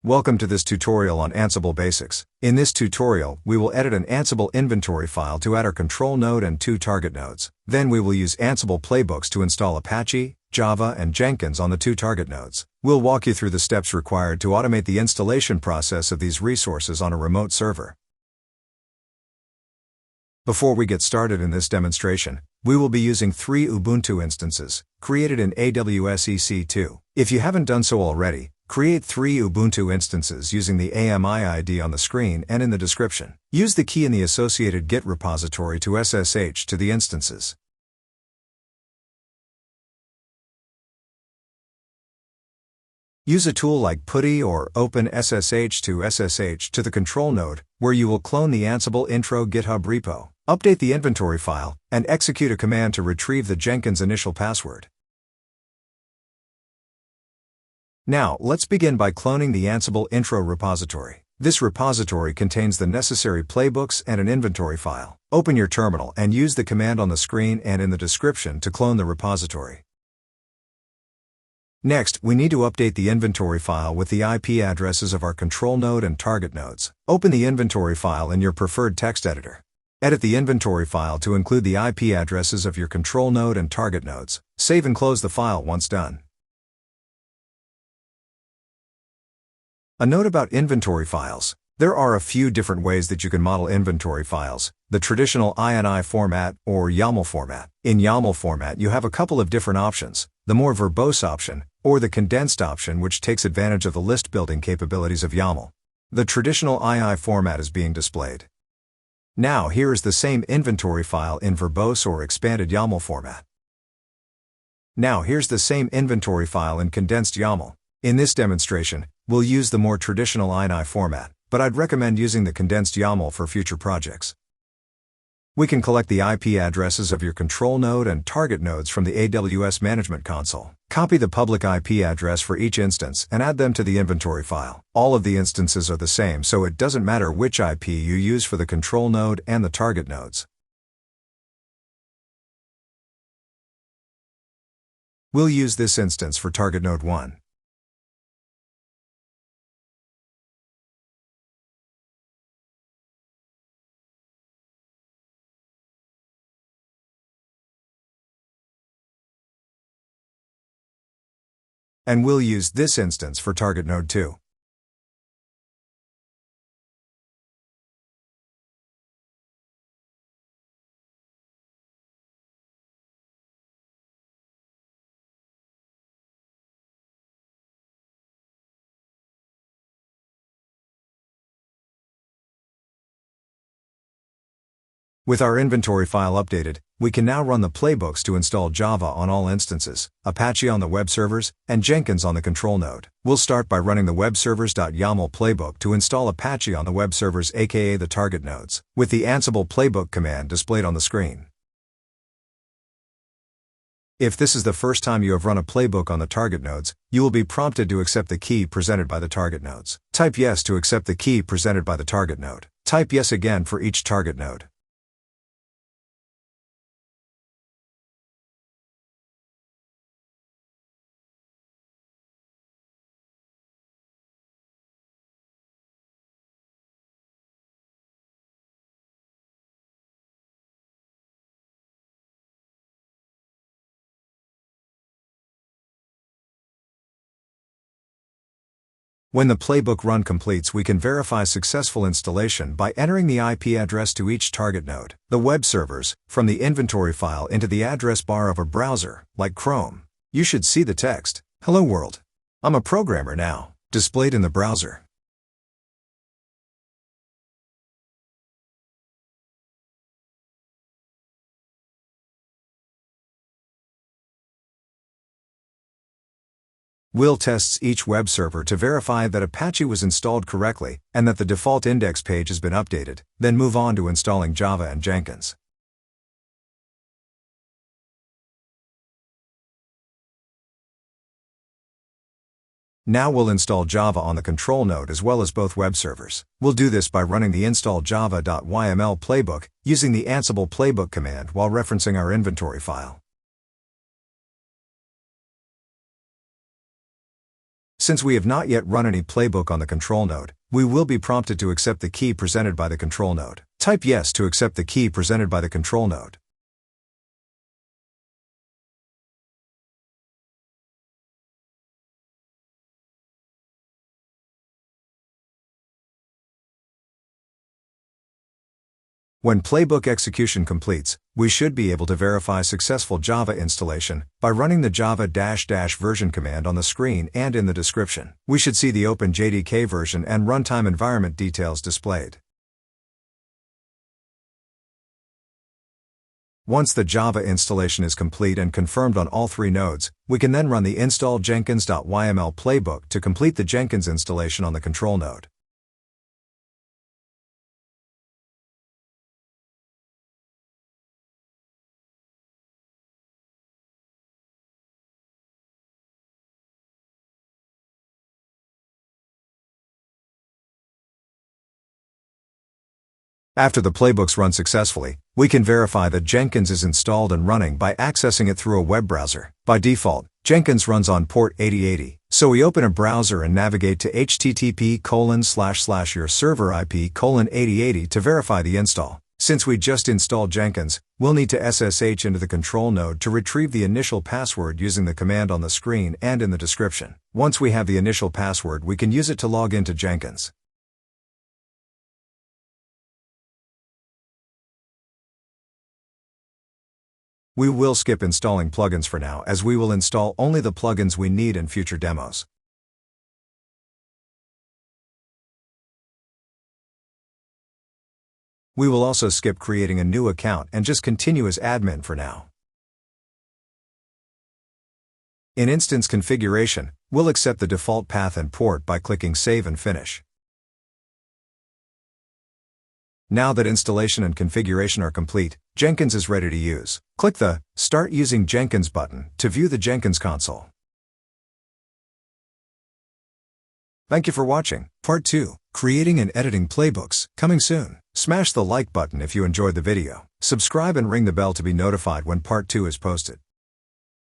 Welcome to this tutorial on Ansible Basics. In this tutorial, we will edit an Ansible inventory file to add our control node and 2 target nodes. Then we will use Ansible Playbooks to install Apache, Java, and Jenkins on the 2 target nodes. We'll walk you through the steps required to automate the installation process of these resources on a remote server. Before we get started in this demonstration, we will be using 3 Ubuntu instances, created in AWS EC2. If you haven't done so already, create 3 Ubuntu instances using the AMI ID on the screen and in the description. Use the key in the associated Git repository to SSH to the instances. Use a tool like PuTTY or OpenSSH to SSH to the control node, where you will clone the Ansible intro GitHub repo, update the inventory file, and execute a command to retrieve the Jenkins initial password. Now, let's begin by cloning the Ansible intro repository. This repository contains the necessary playbooks and an inventory file. Open your terminal and use the command on the screen and in the description to clone the repository. Next, we need to update the inventory file with the IP addresses of our control node and target nodes. Open the inventory file in your preferred text editor. Edit the inventory file to include the IP addresses of your control node and target nodes. Save and close the file once done. A note about inventory files. There are a few different ways that you can model inventory files: the traditional INI format or YAML format. In YAML format, you have a couple of different options: the more verbose option, or the condensed option, which takes advantage of the list building capabilities of YAML. The traditional II format is being displayed. Now here is the same inventory file in verbose or expanded YAML format. Now here's the same inventory file in condensed YAML. In this demonstration, we'll use the more traditional INI format, but I'd recommend using the condensed YAML for future projects. We can collect the IP addresses of your control node and target nodes from the AWS Management Console. Copy the public IP address for each instance and add them to the inventory file. All of the instances are the same, so it doesn't matter which IP you use for the control node and the target nodes. We'll use this instance for target node 1. And we'll use this instance for target node 2. With our inventory file updated, we can now run the playbooks to install Java on all instances, Apache on the web servers, and Jenkins on the control node. We'll start by running the webservers.yaml playbook to install Apache on the web servers, aka the target nodes, with the Ansible Playbook command displayed on the screen. If this is the first time you have run a playbook on the target nodes, you will be prompted to accept the key presented by the target nodes. Type yes to accept the key presented by the target node. Type yes again for each target node. When the playbook run completes, we can verify successful installation by entering the IP address to each target node, the web servers, from the inventory file into the address bar of a browser, like Chrome. You should see the text, "Hello world. I'm a programmer now," displayed in the browser. We'll test each web server to verify that Apache was installed correctly and that the default index page has been updated, then move on to installing Java and Jenkins. Now we'll install Java on the control node as well as both web servers. We'll do this by running the install java.yml playbook using the Ansible Playbook command while referencing our inventory file. Since we have not yet run any playbook on the control node, we will be prompted to accept the key presented by the control node. Type yes to accept the key presented by the control node. When playbook execution completes, we should be able to verify successful Java installation by running the java --" version command on the screen and in the description. We should see the OpenJDK version and runtime environment details displayed. Once the Java installation is complete and confirmed on all three nodes, we can then run the install Jenkins.yml playbook to complete the Jenkins installation on the control node. After the playbooks run successfully, we can verify that Jenkins is installed and running by accessing it through a web browser. By default, Jenkins runs on port 8080, so we open a browser and navigate to http://yourserverip:8080 to verify the install. Since we just installed Jenkins, we'll need to SSH into the control node to retrieve the initial password using the command on the screen and in the description. Once we have the initial password, we can use it to log into Jenkins. We will skip installing plugins for now, as we will install only the plugins we need in future demos. We will also skip creating a new account and just continue as admin for now. In instance configuration, we'll accept the default path and port by clicking Save and Finish. Now that installation and configuration are complete, Jenkins is ready to use. Click the Start Using Jenkins button to view the Jenkins console. Thank you for watching. Part 2, Creating and Editing Playbooks, coming soon. Smash the like button if you enjoyed the video. Subscribe and ring the bell to be notified when Part 2 is posted.